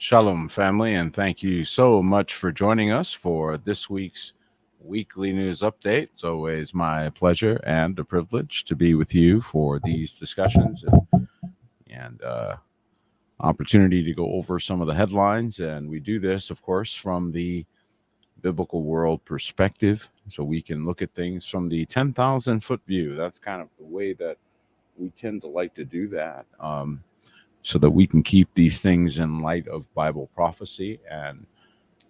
Shalom, family, and thank you so much for joining us for this week's weekly news update. It's always my pleasure and a privilege to be with you for these discussions and opportunity to go over some of the headlines. And we do this, of course, from the biblical world perspective, so we can look at things from the 10,000-foot view. That's kind of the way that we tend to like to do that. So that we can keep these things in light of Bible prophecy and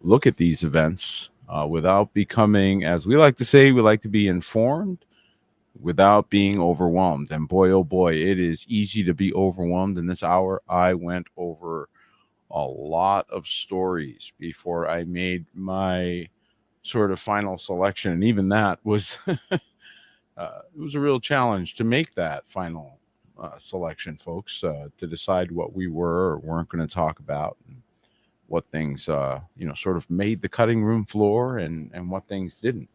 look at these events without becoming, as we like to say, we like to be informed without being overwhelmed. And boy, oh boy, it is easy to be overwhelmed. In this hour, I went over a lot of stories before I made my sort of final selection. And even that was, it was a real challenge to make that final selection, folks, to decide what we were or weren't going to talk about, and what things, sort of made the cutting room floor, and what things didn't.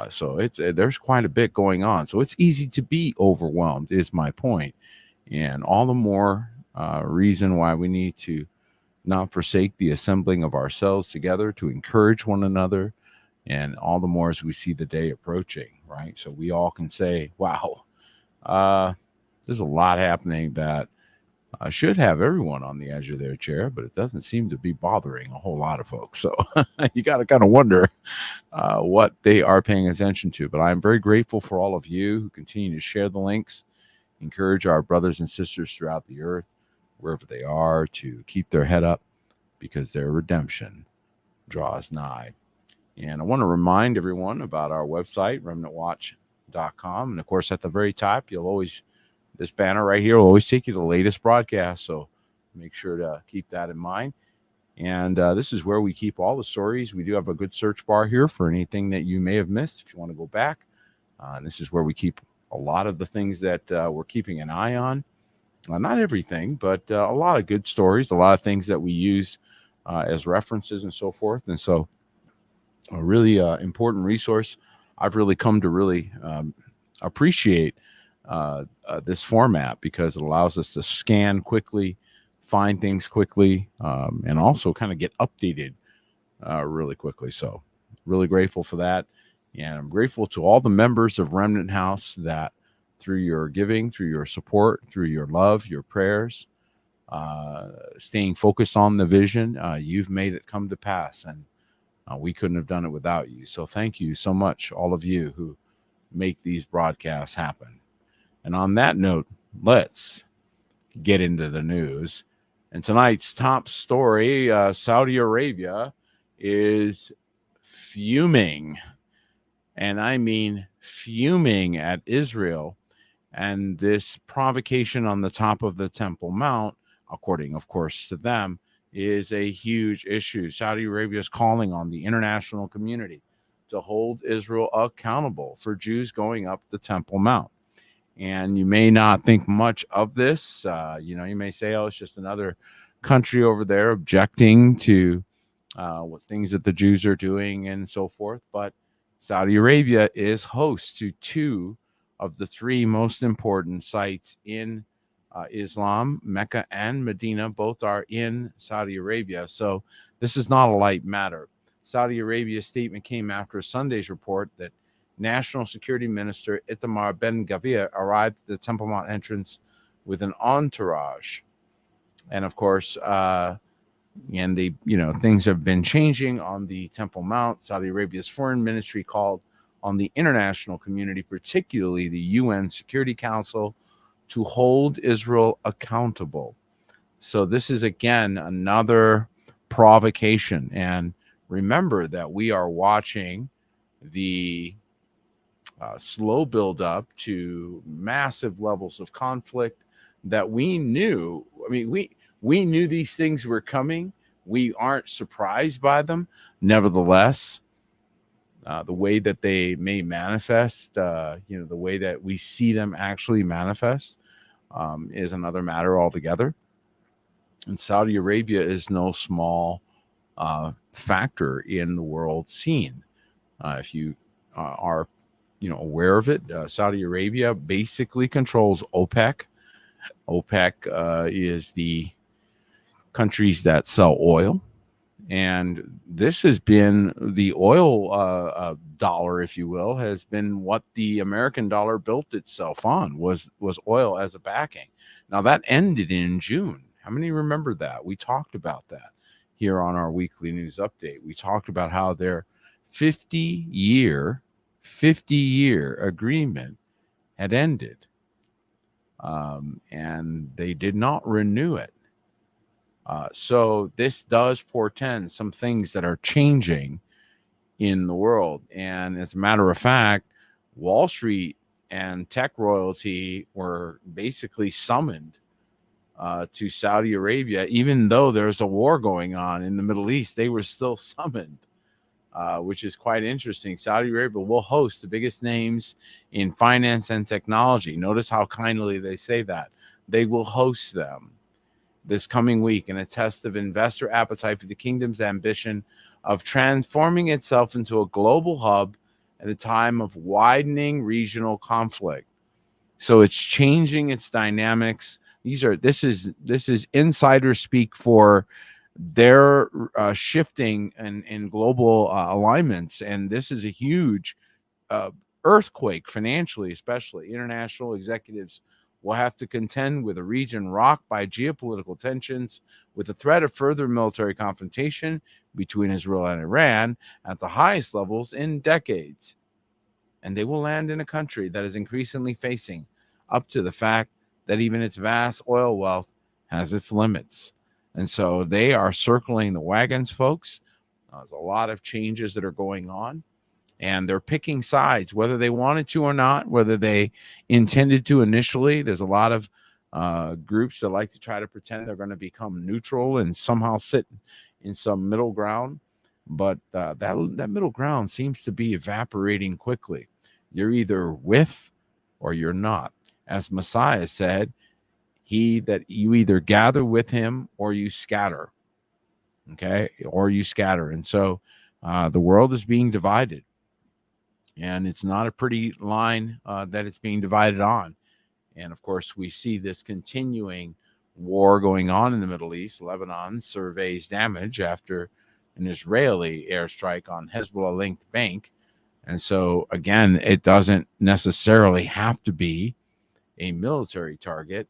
So there's quite a bit going on. So it's easy to be overwhelmed, is my point, and all the more reason why we need to not forsake the assembling of ourselves together to encourage one another, and all the more as we see the day approaching, right? So we all can say, "Wow." There's a lot happening that should have everyone on the edge of their chair, but it doesn't seem to be bothering a whole lot of folks. So you got to kind of wonder what they are paying attention to. But I'm very grateful for all of you who continue to share the links, encourage our brothers and sisters throughout the earth, wherever they are, to keep their head up, because their redemption draws nigh. And I want to remind everyone about our website, remnantwatch.com. And of course, at the very top, this banner right here will always take you to the latest broadcast. So make sure to keep that in mind. And this is where we keep all the stories. We do have a good search bar here for anything that you may have missed if you want to go back. And this is where we keep a lot of the things that we're keeping an eye on. Not everything, but a lot of good stories, a lot of things that we use as references and so forth. And so a really important resource. I've really come to really appreciate this format, because it allows us to scan quickly, find things quickly, and also kind of get updated really quickly. So really grateful for that. And I'm grateful to all the members of Remnant House that through your giving, through your support, through your love, your prayers, staying focused on the vision, you've made it come to pass. And we couldn't have done it without you. So thank you so much, all of you who make these broadcasts happen. And on that note, let's get into the news. And tonight's top story, Saudi Arabia is fuming, and I mean fuming, at Israel and this provocation on the top of the Temple Mount, according, of course, to them, is a huge issue. Saudi Arabia is calling on the international community to hold Israel accountable for Jews going up the Temple Mount. And you may not think much of this. You may say, oh, it's just another country over there objecting to what things that the Jews are doing and so forth. But Saudi Arabia is host to two of the three most important sites in Islam. Mecca and Medina both are in Saudi Arabia. So this is not a light matter. Saudi Arabia's statement came after Sunday's report that National Security Minister Itamar Ben-Gvir arrived at the Temple Mount entrance with an entourage. And of course, things have been changing on the Temple Mount. Saudi Arabia's foreign ministry called on the international community, particularly the UN Security Council, to hold Israel accountable. So this is, again, another provocation. And remember that we are watching the slow build up to massive levels of conflict that we knew. I mean, we knew these things were coming. We aren't surprised by them. Nevertheless, the way that they may manifest, the way that we see them actually manifest, is another matter altogether. And Saudi Arabia is no small factor in the world scene. If you are aware of it, Saudi Arabia basically controls OPEC. OPEC is the countries that sell oil. And this has been the oil dollar, if you will, has been what the American dollar built itself on, was oil as a backing. Now that ended in June. How many remember that? We talked about that here on our weekly news update. We talked about how their 50-year agreement had ended, and they did not renew it. So this does portend some things that are changing in the world. And as a matter of fact, Wall Street and tech royalty were basically summoned to Saudi Arabia. Even though there's a war going on in the Middle East, they were still summoned, which is quite interesting. Saudi Arabia will host the biggest names in finance and technology. Notice how kindly they say that. They will host them this coming week in a test of investor appetite for the kingdom's ambition of transforming itself into a global hub at a time of widening regional conflict. So it's changing its dynamics. This is insider speak for their shifting and global alignments, and this is a huge earthquake financially, especially. International executives will have to contend with a region rocked by geopolitical tensions, with the threat of further military confrontation between Israel and Iran at the highest levels in decades. And they will land in a country that is increasingly facing up to the fact that even its vast oil wealth has its limits. And so they are circling the wagons, folks. There's a lot of changes that are going on, and they're picking sides, whether they wanted to or not, whether they intended to initially. There's a lot of groups that like to try to pretend they're going to become neutral and somehow sit in some middle ground. But that middle ground seems to be evaporating quickly. You're either with or you're not. As Messiah said, he that you either gather with him or you scatter. Okay, or you scatter. And so the world is being divided. And it's not a pretty line that it's being divided on. And of course, we see this continuing war going on in the Middle East. Lebanon surveys damage after an Israeli airstrike on Hezbollah-linked bank. And so, again, it doesn't necessarily have to be a military target.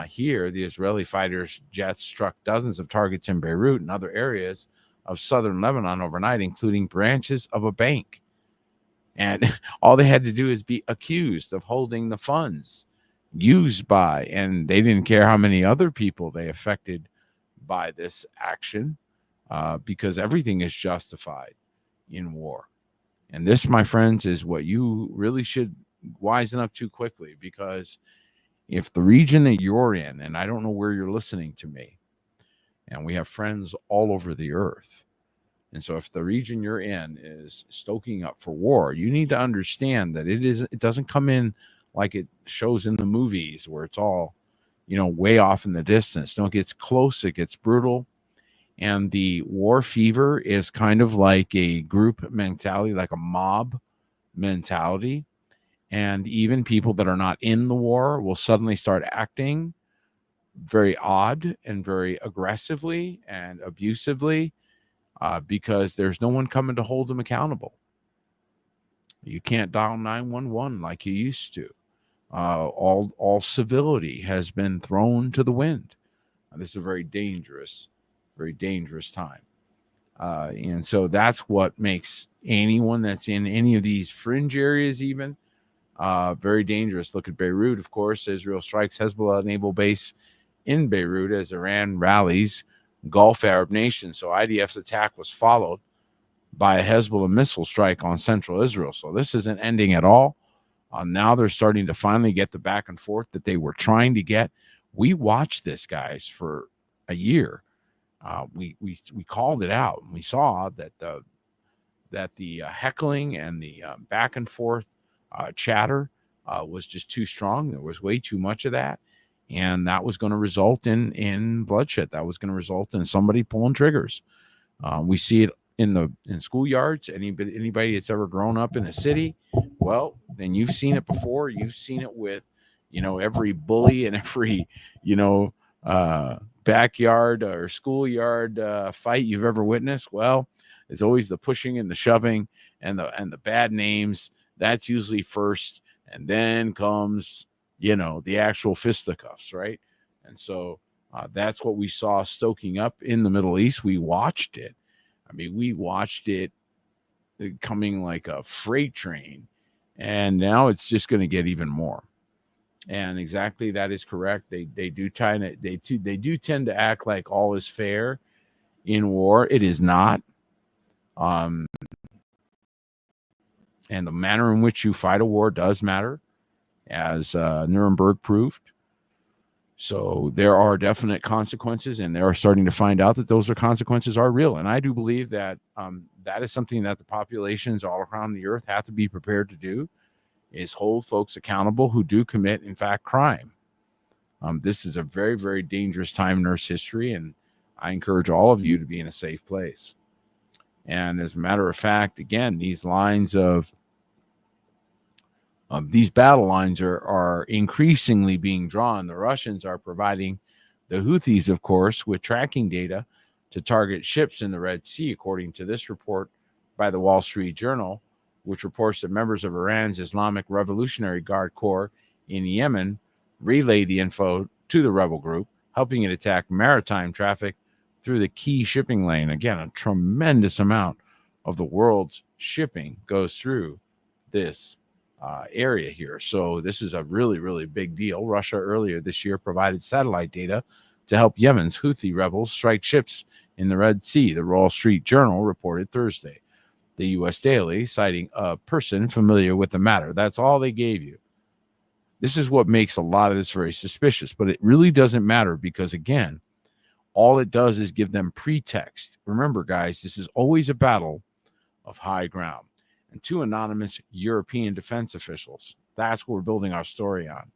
Here, the Israeli fighters' jets struck dozens of targets in Beirut and other areas of southern Lebanon overnight, including branches of a bank. And all they had to do is be accused of holding the funds used by, and they didn't care how many other people they affected by this action, because everything is justified in war. And this, my friends, is what you really should wisen up to quickly, because if the region that you're in, and I don't know where you're listening to me, and we have friends all over the earth, and so if the region you're in is stoking up for war, you need to understand that it doesn't come in like it shows in the movies where it's all, way off in the distance. No, it gets close, it gets brutal. And the war fever is kind of like a group mentality, like a mob mentality. And even people that are not in the war will suddenly start acting very odd and very aggressively and abusively, because there's no one coming to hold them accountable. You can't dial 911 like you used to. All civility has been thrown to the wind. This is a very dangerous time. And so that's what makes anyone that's in any of these fringe areas even very dangerous. Look at Beirut, of course. Israel strikes Hezbollah naval base in Beirut as Iran rallies Gulf Arab nations. So IDF's attack was followed by a Hezbollah missile strike on central Israel. So this isn't ending at all. Now they're starting to finally get the back and forth that they were trying to get. We watched this, guys, for a year. We called it out, and we saw that the heckling and the back and forth chatter was just too strong. There was way too much of that, and that was going to result in bloodshed. That was going to result in somebody pulling triggers. We see it in schoolyards. Anybody that's ever grown up in a city, well, then you've seen it before. You've seen it with, every bully and every, backyard or schoolyard fight you've ever witnessed? Well, it's always the pushing and the shoving and the bad names. That's usually first, and then comes, the actual fisticuffs, right? And so that's what we saw stoking up in the Middle East. We watched it. I mean, we watched it coming like a freight train, and now it's just going to get even more. And exactly, that is correct. They do tend to act like all is fair in war. It is not. And the manner in which you fight a war does matter, as Nuremberg proved. So there are definite consequences, and they are starting to find out that those consequences are real. And I do believe that that is something that the populations all around the earth have to be prepared to do, is hold folks accountable who do commit, in fact, crime. This is a very, very dangerous time in Earth's history, and I encourage all of you to be in a safe place. And as a matter of fact, again, these lines of these battle lines are increasingly being drawn. The Russians are providing the Houthis, of course, with tracking data to target ships in the Red Sea, according to this report by the Wall Street Journal, which reports that members of Iran's Islamic Revolutionary Guard Corps in Yemen relayed the info to the rebel group, helping it attack maritime traffic through the key shipping lane. Again, a tremendous amount of the world's shipping goes through this area here. So this is a really, really big deal. Russia earlier this year provided satellite data to help Yemen's Houthi rebels strike ships in the Red Sea, the Wall Street Journal reported Thursday. The U.S. Daily, citing a person familiar with the matter. That's all they gave you. This is what makes a lot of this very suspicious, but it really doesn't matter because, again, all it does is give them pretext. Remember, guys, this is always a battle of high ground. And two anonymous European defense officials. That's what we're building our story on.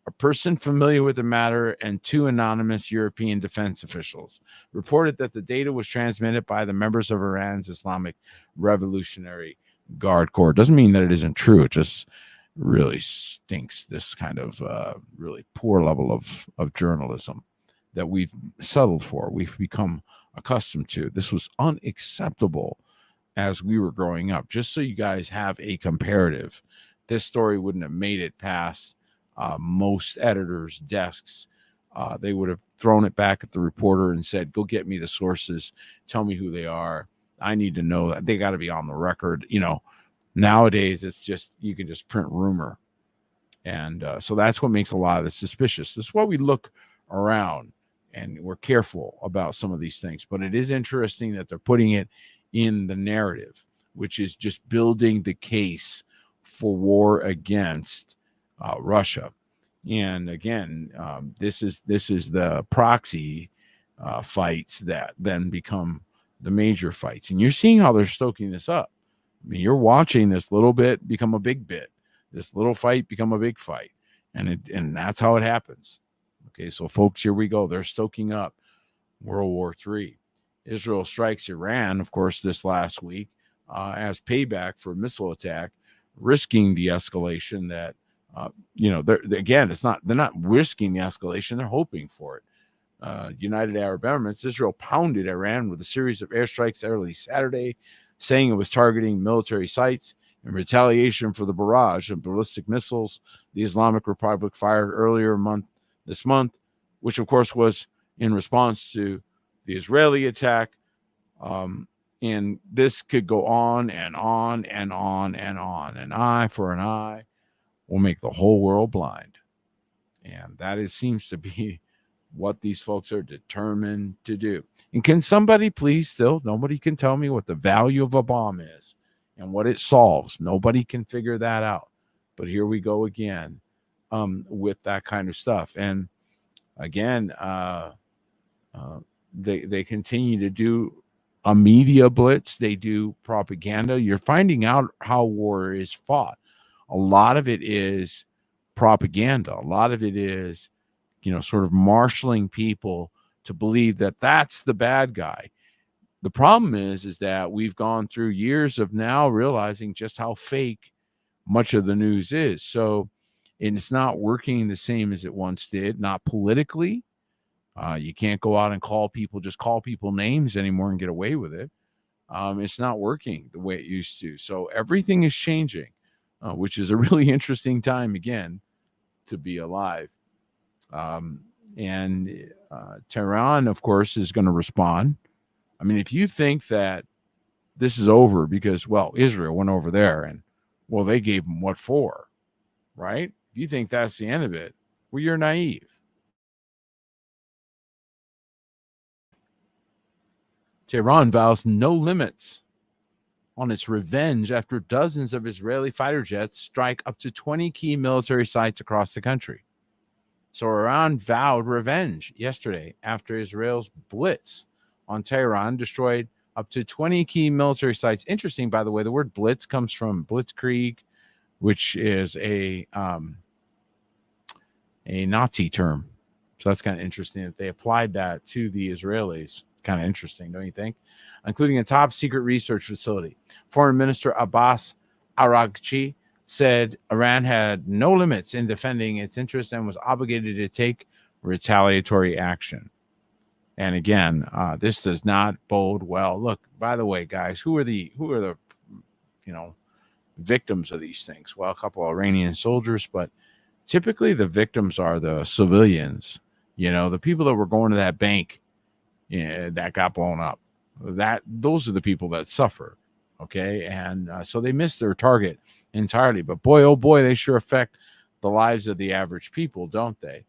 A person familiar with the matter and two anonymous European defense officials reported that the data was transmitted by the members of Iran's Islamic Revolutionary Guard Corps. Doesn't mean that it isn't true. It just really stinks, this kind of really poor level of journalism that we've settled for. We've become accustomed to. This was unacceptable as we were growing up. Just so you guys have a comparative, this story wouldn't have made it past most editors' desks. They would have thrown it back at the reporter and said, go get me the sources, tell me who they are. I need to know that. They got to be on the record. Nowadays it's just, you can just print rumor. And so that's what makes a lot of this suspicious. That's why we look around and we're careful about some of these things. But it is interesting that they're putting it in the narrative, which is just building the case for war against Russia. And again, this is the proxy fights that then become the major fights. And you're seeing how they're stoking this up. I mean, you're watching this little bit become a big bit, this little fight become a big fight, and that's how it happens. Okay, so folks, here we go. They're stoking up World War III. Israel strikes Iran, of course, this last week as payback for a missile attack, risking the escalation that, they're not risking the escalation, they're hoping for it. United Arab Emirates, Israel pounded Iran with a series of airstrikes early Saturday, saying it was targeting military sites in retaliation for the barrage of ballistic missiles the Islamic Republic fired earlier this month, which, of course, was in response to the Israeli attack. And this could go on and on and on and on. An eye for an eye will make the whole world blind. And that seems to be what these folks are determined to do. And can somebody please nobody can tell me what the value of a bomb is and what it solves. Nobody can figure that out. But here we go again with that kind of stuff. And again, they continue to do a media blitz. They do propaganda. You're finding out how war is fought. A lot of it is propaganda. A lot of it is, sort of marshaling people to believe that that's the bad guy. The problem is that we've gone through years of now realizing just how fake much of the news is. So, and it's not working the same as it once did, not politically, You can't go out and just call people names anymore and get away with it. It's not working the way it used to. So everything is changing, which is a really interesting time again to be alive. And Tehran, of course, is going to respond. I mean, if you think that this is over because, well, Israel went over there and, well, they gave them what for, right? If you think that's the end of it, well, you're naive. Tehran vows no limits on its revenge after dozens of Israeli fighter jets strike up to 20 key military sites across the country. So Iran vowed revenge yesterday after Israel's blitz on Tehran destroyed up to 20 key military sites. Interesting, by the way, the word blitz comes from blitzkrieg, which is a Nazi term. So that's kind of interesting that they applied that to the Israelis. Kind of interesting, don't you think? Including a top secret research facility. Foreign Minister Abbas Araghchi said Iran had no limits in defending its interests and was obligated to take retaliatory action. And again, this does not bode well. Look, by the way, guys, who are the victims of these things? Well, a couple of Iranian soldiers, but typically the victims are the civilians. The people that were going to that bank that got blown up. Those are the people that suffer. Okay, and so they missed their target entirely. But boy, oh boy, they sure affect the lives of the average people, don't they?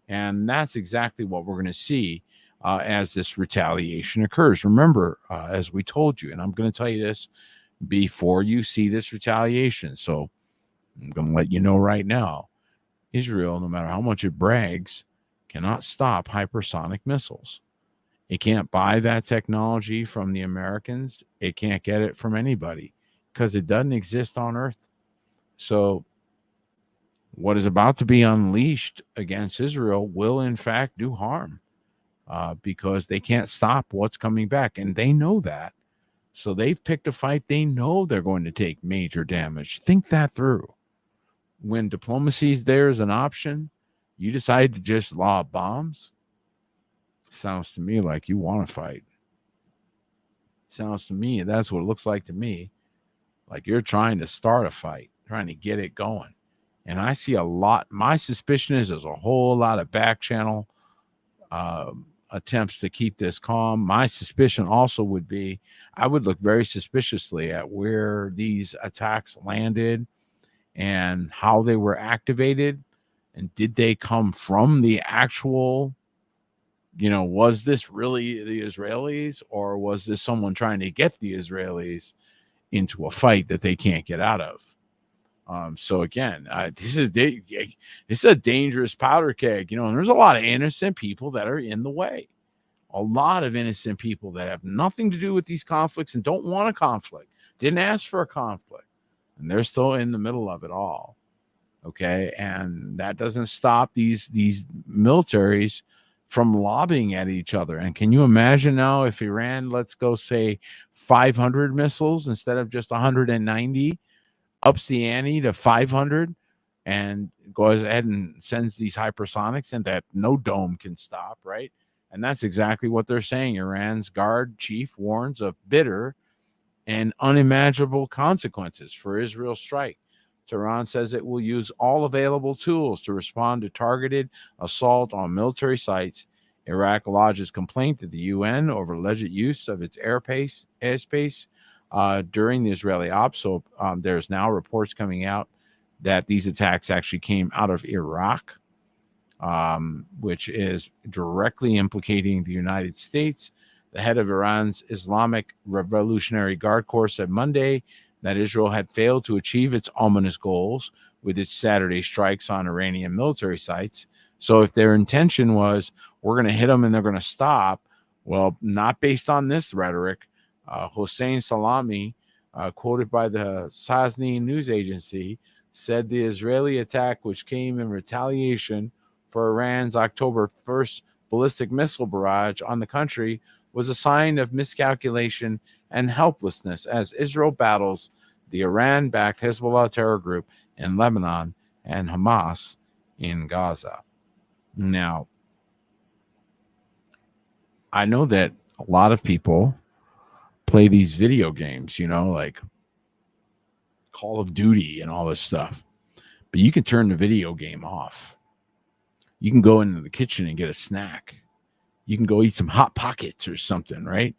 And that's exactly what we're going to see as this retaliation occurs. Remember, as we told you, and I'm going to tell you this before you see this retaliation. So I'm going to let you know right now, Israel, no matter how much it brags, cannot stop hypersonic missiles. It can't buy that technology from the Americans. It can't get it from anybody because it doesn't exist on Earth. So what is about to be unleashed against Israel will, in fact, do harm because they can't stop what's coming back. And they know that. So they've picked a fight. They know they're going to take major damage. Think that through. When diplomacy is there as an option, you decide to just lob bombs. Sounds to me like you want to fight. Sounds to me, that's what it looks like to me. Like you're trying to start a fight, trying to get it going. And I see a lot. My suspicion is there's a whole lot of back channel attempts to keep this calm. My suspicion also would be I would look very suspiciously at where these attacks landed and how they were activated. And did they come from the actual, was this really the Israelis, or was this someone trying to get the Israelis into a fight that they can't get out of? So again, this is a dangerous powder keg, and there's a lot of innocent people that are in the way. A lot of innocent people that have nothing to do with these conflicts and don't want a conflict, didn't ask for a conflict, and they're still in the middle of it all. Okay, and that doesn't stop these militaries from lobbying at each other. And can you imagine now if Iran, let's go say 500 missiles instead of just 190, ups the ante to 500 and goes ahead and sends these hypersonics and that no dome can stop, right? And that's exactly what they're saying. Iran's guard chief warns of bitter and unimaginable consequences for Israel's strike. Tehran says it will use all available tools to respond to targeted assault on military sites. Iraq lodges complaint to the UN over alleged use of its airspace during the Israeli ops. So there's now reports coming out that these attacks actually came out of Iraq, which is directly implicating the United States. The head of Iran's Islamic Revolutionary Guard Corps said Monday that Israel had failed to achieve its ominous goals with its Saturday strikes on Iranian military sites. So if their intention was, we're going to hit them and they're going to stop, well, not based on this rhetoric. Hossein Salami, quoted by the Sazni news agency, said the Israeli attack, which came in retaliation for Iran's October 1st ballistic missile barrage on the country, was a sign of miscalculation and helplessness as Israel battles the Iran-backed Hezbollah terror group in Lebanon and Hamas in Gaza. Now, I know that a lot of people play these video games, like Call of Duty and all this stuff. But you can turn the video game off. You can go into the kitchen and get a snack. You can go eat some Hot Pockets or something, right?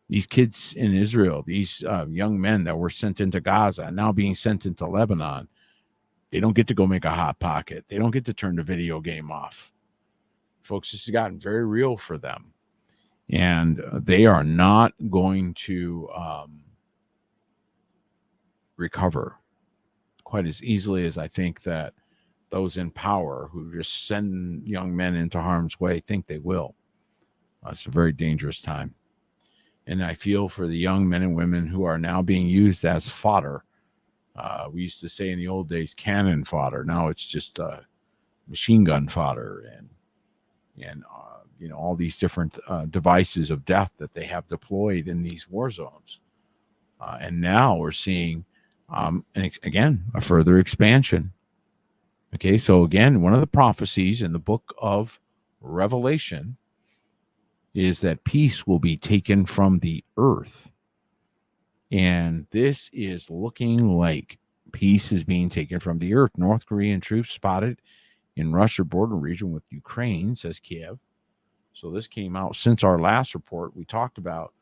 These kids in Israel, these young men that were sent into Gaza, now being sent into Lebanon, they don't get to go make a Hot Pocket. They don't get to turn the video game off. Folks, this has gotten very real for them. And they are not going to recover quite as easily as I think that those in power who just send young men into harm's way think they will. It's a very dangerous time. And I feel for the young men and women who are now being used as fodder. We used to say in the old days, cannon fodder. Now it's just machine gun fodder and all these different devices of death that they have deployed in these war zones. And now we're seeing, again, a further expansion. Okay, so again, one of the prophecies in the book of Revelation is that peace will be taken from the earth. And this is looking like peace is being taken from the earth. North Korean troops spotted in Russia border region with Ukraine, says Kiev. So this came out since our last report. We talked about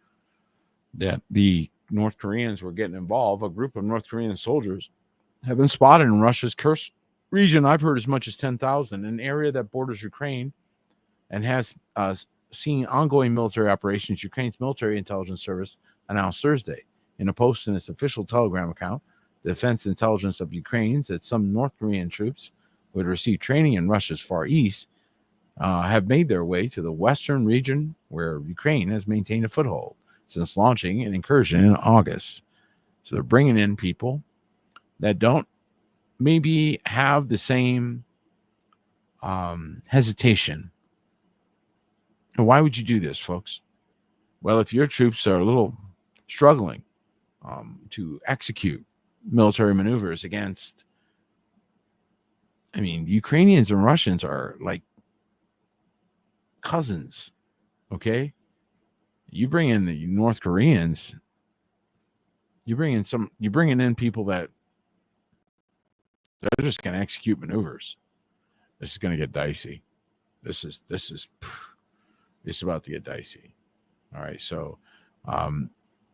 that the North Koreans were getting involved. A group of North Korean soldiers have been spotted in Russia's Kursk region. I've heard as much as 10,000, an area that borders Ukraine and has seen ongoing military operations. Ukraine's military intelligence service announced Thursday in a post in its official Telegram account. The Defense Intelligence of Ukraine said some North Korean troops who had received training in Russia's Far East have made their way to the western region where Ukraine has maintained a foothold since launching an incursion in August. So they're bringing in people that don't maybe have the same hesitation. And why would you do this, folks? Well, if your troops are a little struggling to execute military maneuvers against, the Ukrainians and Russians are like cousins, okay? You bring in the North Koreans, you're bringing in people that they're just going to execute maneuvers. This is going to get dicey. This is about to get dicey. All right, so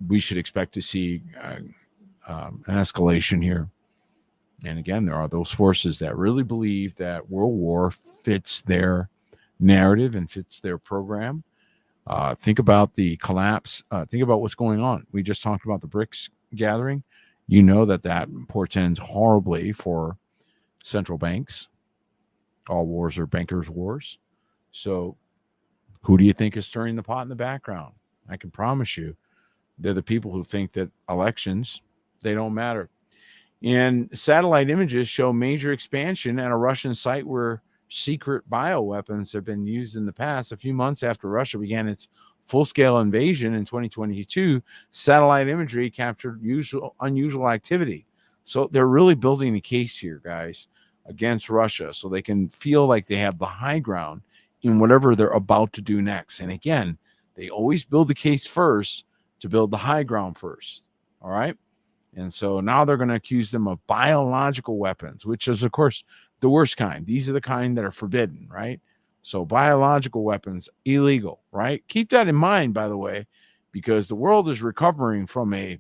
we should expect to see an escalation here. And again, there are those forces that really believe that World War fits their narrative and fits their program. Think about the collapse. Think about what's going on. We just talked about the BRICS gathering. You know that portends horribly for central banks. All wars are bankers' wars. So who do you think is stirring the pot in the background? I can promise you they're the people who think that elections, they don't matter. And satellite images show major expansion at a Russian site where secret bioweapons have been used in the past. A few months after Russia began its full-scale invasion in 2022, satellite imagery captured unusual activity. So they're really building a case here, guys, against Russia, so they can feel like they have the high ground in whatever they're about to do next. And again, they always build the case first to build the high ground first. All right. And so now they're going to accuse them of biological weapons, which is, of course, the worst kind. These are the kind that are forbidden, right? So biological weapons, illegal, right? Keep that in mind, by the way, because the world is recovering from a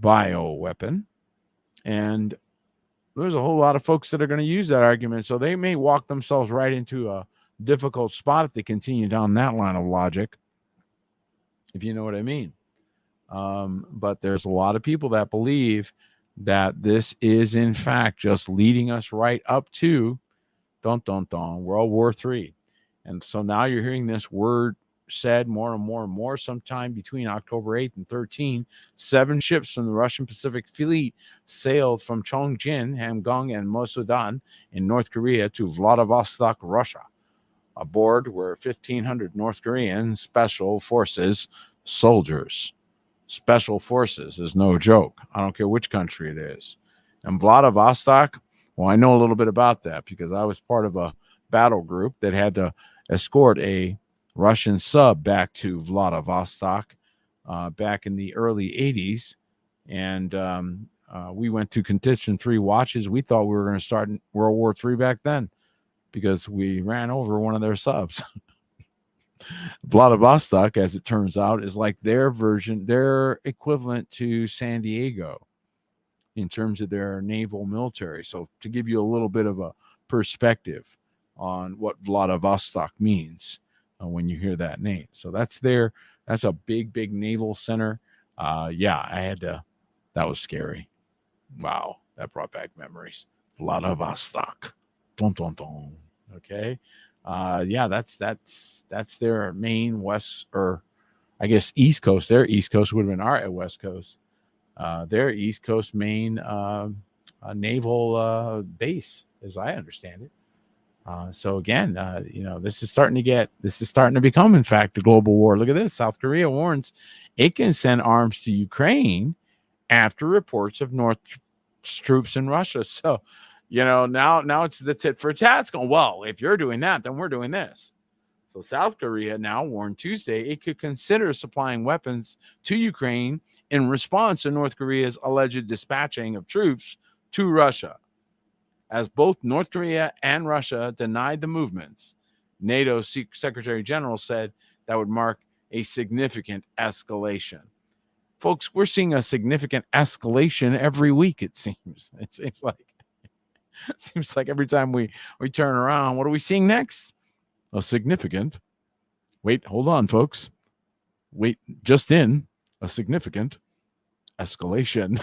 bioweapon. And there's a whole lot of folks that are going to use that argument. So they may walk themselves right into a difficult spot if they continue down that line of logic, if you know what I mean. But there's a lot of people that believe that this is, in fact, just leading us right up to World War III. And so now you're hearing this word said more and more and more. Sometime between October 8th and 13th, 7 ships from the Russian Pacific Fleet sailed from Chongjin, Hamgyong, and Mosudan in North Korea to Vladivostok, Russia. Aboard were 1,500 North Korean Special Forces soldiers. Special Forces is no joke. I don't care which country it is. And Vladivostok, well, I know a little bit about that because I was part of a battle group that had to escort a Russian sub back to Vladivostok back in the early 80s. And we went to condition 3 watches. We thought we were going to start World War III back then because we ran over one of their subs. Vladivostok, as it turns out, is like their version, their equivalent to San Diego in terms of their naval military. So to give you a little bit of a perspective on what Vladivostok means when you hear that name. So that's a big naval center. Yeah, that was scary. Wow, that brought back memories. Vladivostok. Dun, dun, dun. Okay. Yeah, that's their main west, or I guess East Coast. Their East Coast would have been our West Coast. Their East Coast main naval base, as I understand it. So again, this is starting to become, in fact, a global war. Look at this. South Korea warns it can send arms to Ukraine after reports of North troops in Russia. So, now it's the tit for tat. It's going, well, if you're doing that, then we're doing this. So South Korea now warned Tuesday it could consider supplying weapons to Ukraine in response to North Korea's alleged dispatching of troops to Russia. As both North Korea and Russia denied the movements, NATO Secretary General said that would mark a significant escalation. Folks, we're seeing a significant escalation every week, it seems. It seems like every time we turn around, what are we seeing next? A significant, wait, hold on, folks. Wait, just in, a significant escalation.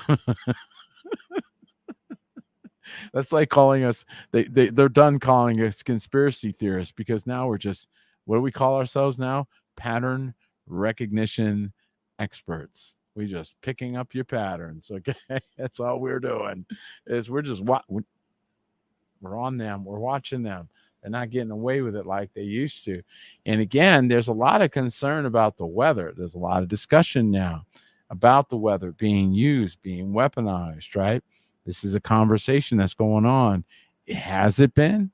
That's like calling us, they're done calling us conspiracy theorists, because now we're just, what do we call ourselves now? Pattern recognition experts. We just picking up your patterns. Okay. That's all we're doing, is we're just we're on them. We're watching them. They're not getting away with it like they used to. And again, there's a lot of concern about the weather. There's a lot of discussion now about the weather being used, being weaponized, right? This is a conversation that's going on. Has it been?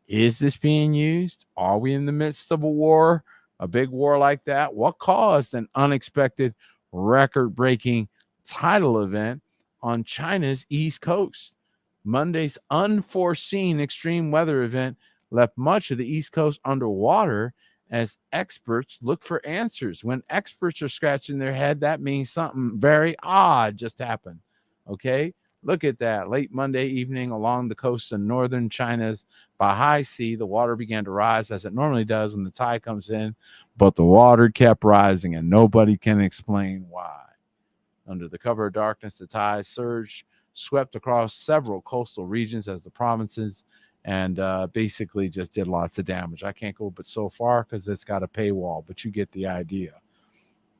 Is this being used? Are we in the midst of a war, a big war like that? What caused an unexpected, record-breaking tidal event on China's East Coast? Monday's unforeseen extreme weather event left much of the East Coast underwater as experts look for answers. When experts are scratching their head, that means something very odd just happened. Okay? Look at that. Late Monday evening along the coast of northern China's Bahai Sea, the water began to rise as it normally does when the tide comes in, but the water kept rising and nobody can explain why. Under the cover of darkness, the tide surged, swept across several coastal regions as the provinces, and basically just did lots of damage. I can't go but so far because it's got a paywall, but you get the idea.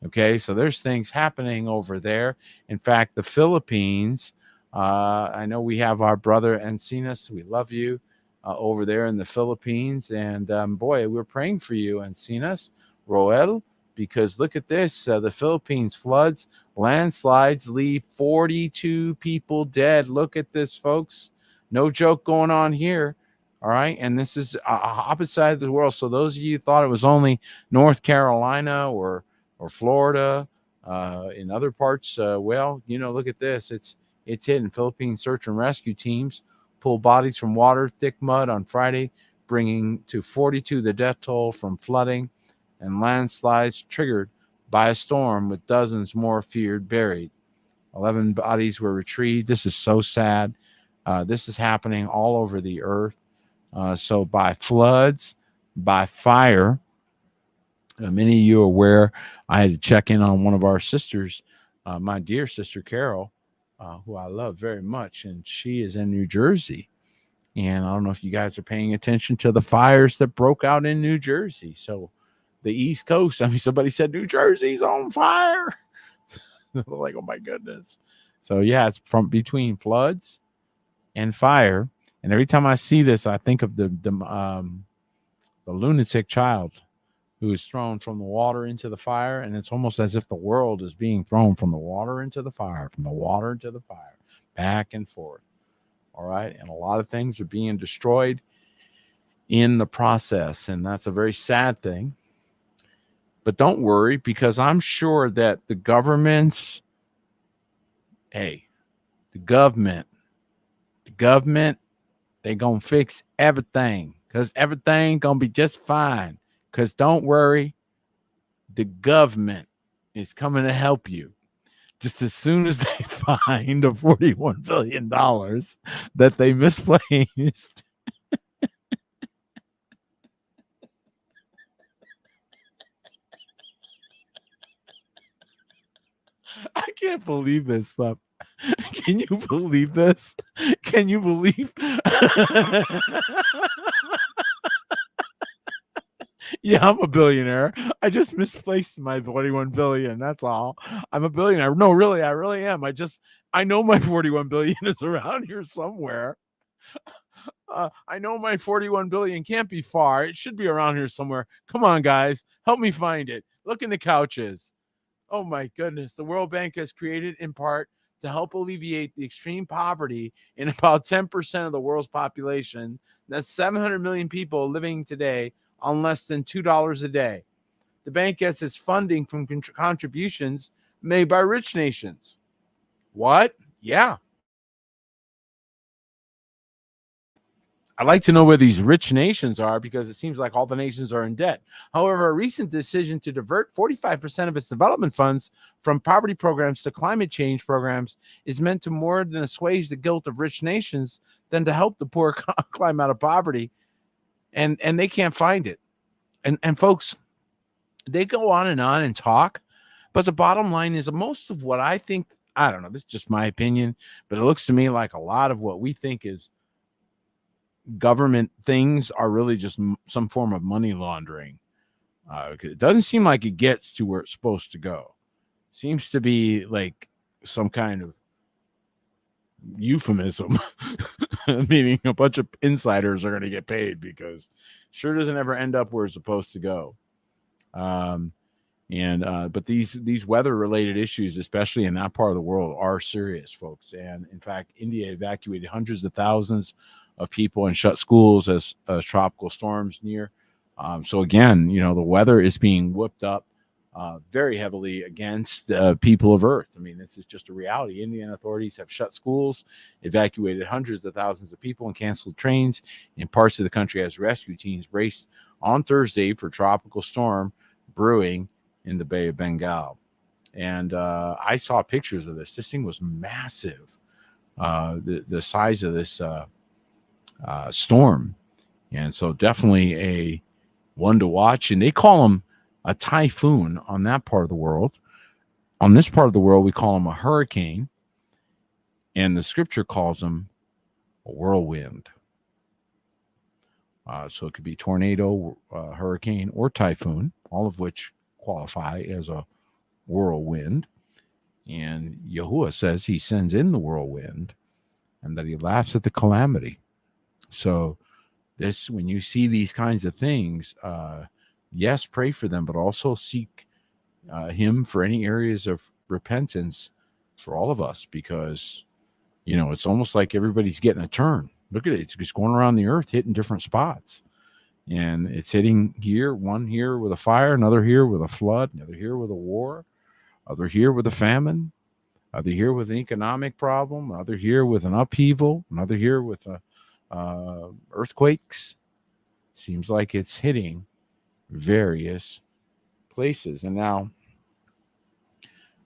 Okay, so there's things happening over there. In fact, the Philippines, I know we have our brother Encinas. We love you over there in the Philippines. And boy, we're praying for you, Encinas, Roel, because look at this. The Philippines floods, landslides leave 42 people dead. Look at this, folks. No joke going on here. All right. And this is opposite side of the world. So those of you who thought it was only North Carolina or Florida, in other parts, well, look at this. It's hidden. Philippine search and rescue teams pulled bodies from water, thick mud on Friday, bringing to 42 the death toll from flooding and landslides triggered by a storm, with dozens more feared buried. 11 bodies were retrieved. This is so sad. This is happening all over the earth. So by floods, by fire. Many of you are aware, I had to check in on one of our sisters, my dear sister Carol, who I love very much, and she is in New Jersey. And I don't know if you guys are paying attention to the fires that broke out in New Jersey. So the East Coast, I mean, somebody said New Jersey's on fire. Like, oh my goodness. So yeah, it's from between floods and fire. And every time I see this, I think of the lunatic child who is thrown from the water into the fire. And it's almost as if the world is being thrown from the water into the fire, from the water into the fire, back and forth. All right. And a lot of things are being destroyed in the process. And that's a very sad thing. But don't worry, because I'm sure that the government, they gonna fix everything, because everything gonna be just fine. Because don't worry, the government is coming to help you. Just as soon as they find the $41 billion that they misplaced. I can't believe this stuff. Can you believe this? Can you believe? Yeah, I'm a billionaire. I just misplaced my 41 billion. That's all. I'm a billionaire. No, really, I really am. I know my 41 billion is around here somewhere. I know my 41 billion can't be far. It should be around here somewhere. Come on, guys. Help me find it. Look in the couches. Oh my goodness. The World Bank has created in part to help alleviate the extreme poverty in about 10% of the world's population. That's 700 million people living today on less than $2 a day. The bank gets its funding from contributions made by rich nations. What? Yeah. I'd like to know where these rich nations are, because it seems like all the nations are in debt. However, a recent decision to divert 45% of its development funds from poverty programs to climate change programs is meant to more than assuage the guilt of rich nations than to help the poor climb out of poverty. And they can't find it. And folks, they go on and talk, but the bottom line is most of what I think, I don't know, this is just my opinion, but it looks to me like a lot of what we think is government things are really just some form of money laundering. It doesn't seem like it gets to where it's supposed to go. Seems to be like some kind of euphemism, meaning a bunch of insiders are going to get paid, because sure doesn't ever end up where it's supposed to go. But these weather related issues, especially in that part of the world, are serious, folks. And in fact, India evacuated hundreds of thousands of people and shut schools as tropical storms near. So again, the weather is being whipped up very heavily against people of Earth. I mean, this is just a reality. Indian authorities have shut schools, evacuated hundreds of thousands of people, and canceled trains in parts of the country as rescue teams braced on Thursday for tropical storm brewing in the Bay of Bengal. And I saw pictures of this. This thing was massive. The size of this storm. And so definitely a one to watch. And they call them a typhoon on that part of the world. On this part of the world, we call them a hurricane. And the scripture calls them a whirlwind. So it could be tornado, hurricane, or typhoon, all of which qualify as a whirlwind. And Yahuwah says he sends in the whirlwind and that he laughs at the calamity. So when you see these kinds of things, yes, pray for them, but also seek him for any areas of repentance for all of us, because it's almost like everybody's getting a turn. Look at it. It's just going around the earth, hitting different spots. And it's hitting here, one here with a fire, another here with a flood, another here with a war, other here with a famine, other here with an economic problem, another here with an upheaval, another here with earthquakes. Seems like it's hitting various places. And now,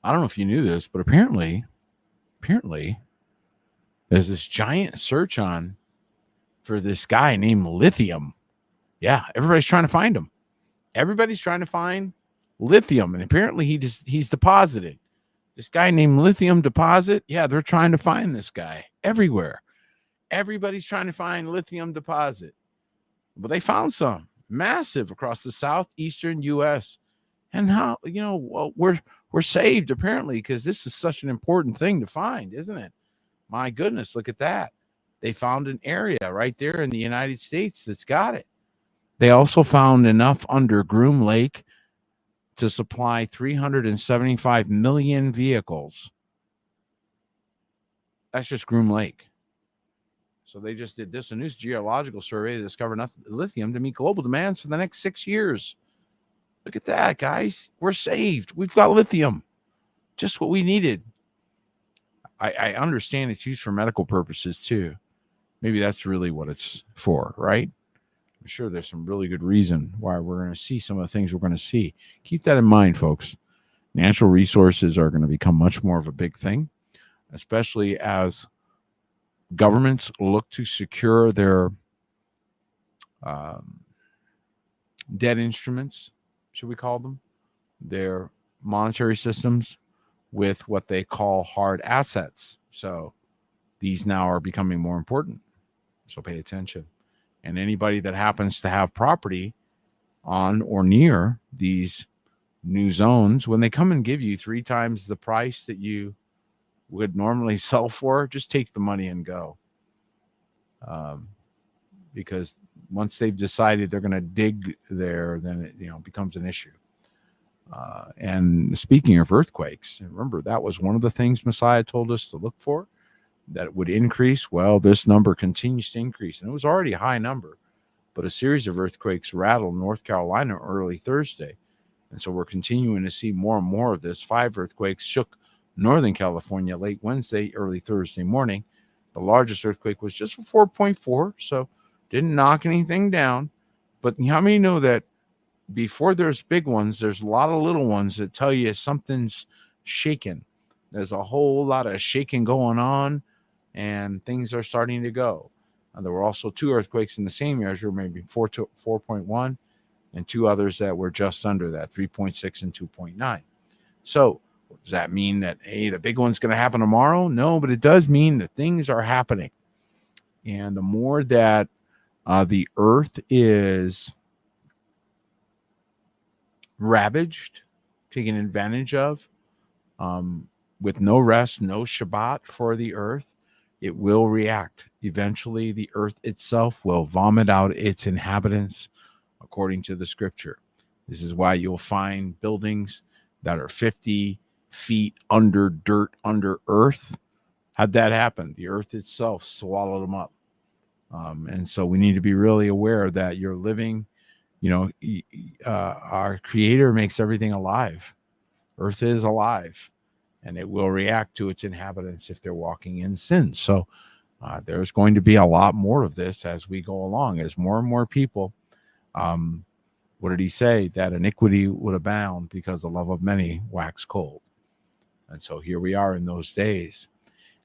I don't know if you knew this, but apparently there's this giant search on for this guy named Lithium. Yeah, everybody's trying to find him. Everybody's trying to find lithium, and apparently he's deposited. This guy named Lithium deposit. Yeah, they're trying to find this guy everywhere. Everybody's trying to find lithium deposit. But they found some massive across the southeastern U.S. And how, we're saved apparently, because this is such an important thing to find, isn't it? My goodness, look at that. They found an area right there in the United States that's got it. They also found enough under Groom Lake to supply 375 million vehicles. That's just Groom Lake. So they just did this, a new geological survey to discover enough lithium to meet global demands for the next 6 years. Look at that, guys. We're saved. We've got lithium, just what we needed. I understand it's used for medical purposes too. Maybe that's really what it's for, right? I'm sure there's some really good reason why we're going to see some of the things we're going to see. Keep that in mind, folks. Natural resources are going to become much more of a big thing, especially as governments look to secure their um, debt instruments, should we call them, their monetary systems with what they call hard assets. So these now are becoming more important. So pay attention. And anybody that happens to have property on or near these new zones, when they come and give you 3 times the price that you would normally sell for, just take the money and go. Because once they've decided they're going to dig there, then it becomes an issue. And speaking of earthquakes, remember that was one of the things Messiah told us to look for, that it would increase. Well, this number continues to increase, and it was already a high number, but a series of earthquakes rattled North Carolina early Thursday. And so we're continuing to see more and more of this. 5 earthquakes shook Northern California late Wednesday, early Thursday morning. The largest earthquake was just 4.4, so didn't knock anything down. But how many know that before there's big ones, there's a lot of little ones that tell you something's shaking? There's a whole lot of shaking going on, and things are starting to go. There were also 2 earthquakes in the same measure, maybe 4.1, and 2 others that were just under that, 3.6 and 2.9. So does that mean that, hey, the big one's going to happen tomorrow? No, but it does mean that things are happening. And the more that the earth is ravaged, taken advantage of, with no rest, no Shabbat for the earth, it will react. Eventually, the earth itself will vomit out its inhabitants, according to the scripture. This is why you'll find buildings that are 50 feet under dirt, under earth. How'd that happen? The earth itself swallowed them up. And so we need to be really aware that you're living, our Creator makes everything alive. Earth is alive, and it will react to its inhabitants if they're walking in sin. So there's going to be a lot more of this as we go along, as more and more people, what did he say? That iniquity would abound because the love of many wax cold. And so here we are in those days.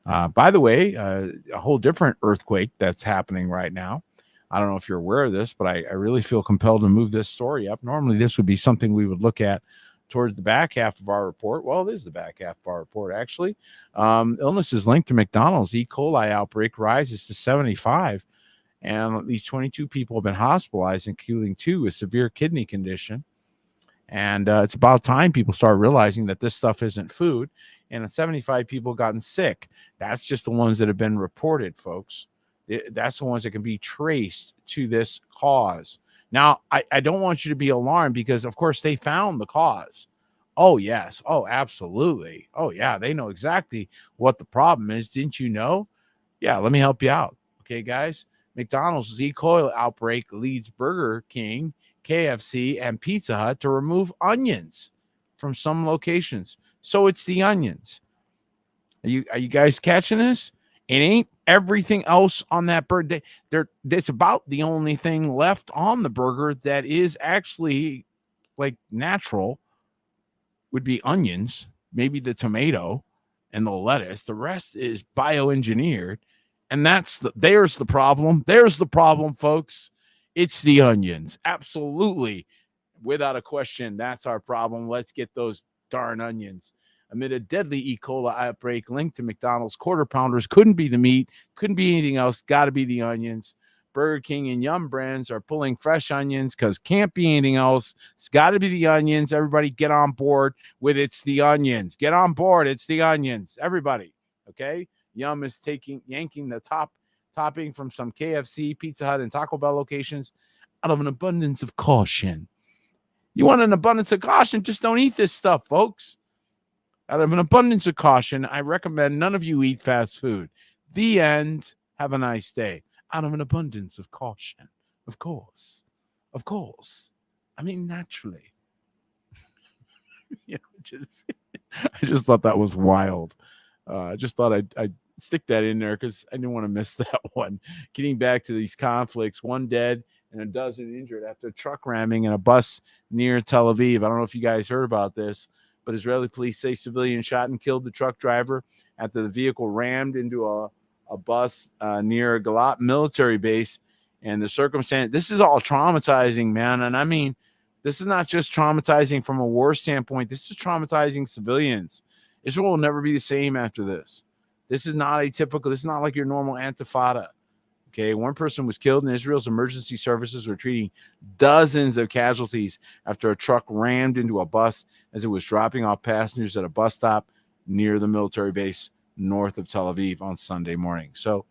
By the way, a whole different earthquake that's happening right now. I don't know if you're aware of this, but I really feel compelled to move this story up. Normally, this would be something we would look at towards the back half of our report. Well, it is the back half of our report, actually. Illnesses linked to McDonald's E. coli outbreak rises to 75, and at least 22 people have been hospitalized, including 2 with severe kidney condition. And it's about time people start realizing that this stuff isn't food. And 75 people gotten sick. That's just the ones that have been reported, folks. That's the ones that can be traced to this cause. Now, I don't want you to be alarmed because, of course, they found the cause. Oh, yes. Oh, absolutely. Oh, yeah. They know exactly what the problem is. Didn't you know? Yeah, let me help you out. Okay, guys. McDonald's E. coli outbreak leads Burger King, KFC, and Pizza Hut to remove onions from some locations. So it's the onions. Are you guys catching this? It ain't everything else on that burger. It's about the only thing left on the burger that is actually like natural would be onions, maybe the tomato and the lettuce. The rest is bioengineered. And there's the problem. There's the problem, folks. It's the onions. Absolutely. Without a question, that's our problem. Let's get those darn onions. Amid a deadly E. coli outbreak linked to McDonald's quarter pounders, couldn't be the meat, couldn't be anything else, got to be the onions. Burger King and Yum Brands are pulling fresh onions because can't be anything else. It's got to be the onions. Everybody get on board with it's the onions. Get on board. It's the onions. Everybody. Okay. Yum is yanking the topping from some KFC, Pizza Hut, and Taco Bell locations out of an abundance of caution. You want an abundance of caution? Just don't eat this stuff, folks. Out of an abundance of caution, I recommend none of you eat fast food. The end. Have a nice day. Out of an abundance of caution. Of course. Of course. I mean, naturally. I just thought that was wild. I just thought I'd stick that in there because I didn't want to miss that one. Getting back to these conflicts, 1 dead and a dozen injured after truck ramming in a bus near Tel Aviv. I don't know if you guys heard about this, but Israeli police say civilians shot and killed the truck driver after the vehicle rammed into a bus near a Galat military base. And the circumstance, this is all traumatizing, man. And I mean, this is not just traumatizing from a war standpoint. This is traumatizing civilians. Israel will never be the same after this. This is not atypical. This is not like your normal intifada. Okay, 1 person was killed, and Israel's emergency services were treating dozens of casualties after a truck rammed into a bus as it was dropping off passengers at a bus stop near the military base north of Tel Aviv on Sunday morning. So,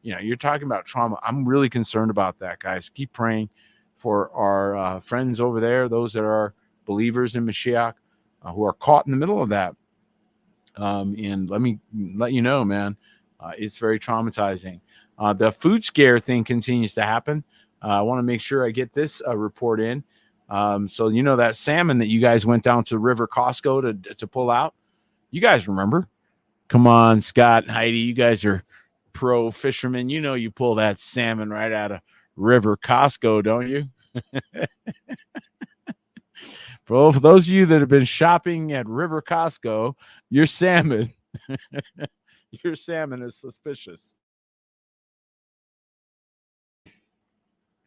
you're talking about trauma. I'm really concerned about that, guys. Keep praying for our friends over there, those that are believers in Mashiach, who are caught in the middle of that. And let me let you know, man, it's very traumatizing. The food scare thing continues to happen. I want to make sure I get this report in. So, that salmon that you guys went down to River Costco to pull out, you guys remember? Come on, Scott and Heidi, you guys are pro fishermen. You pull that salmon right out of River Costco, don't you? Bro, for those of you that have been shopping at River Costco, your salmon is suspicious.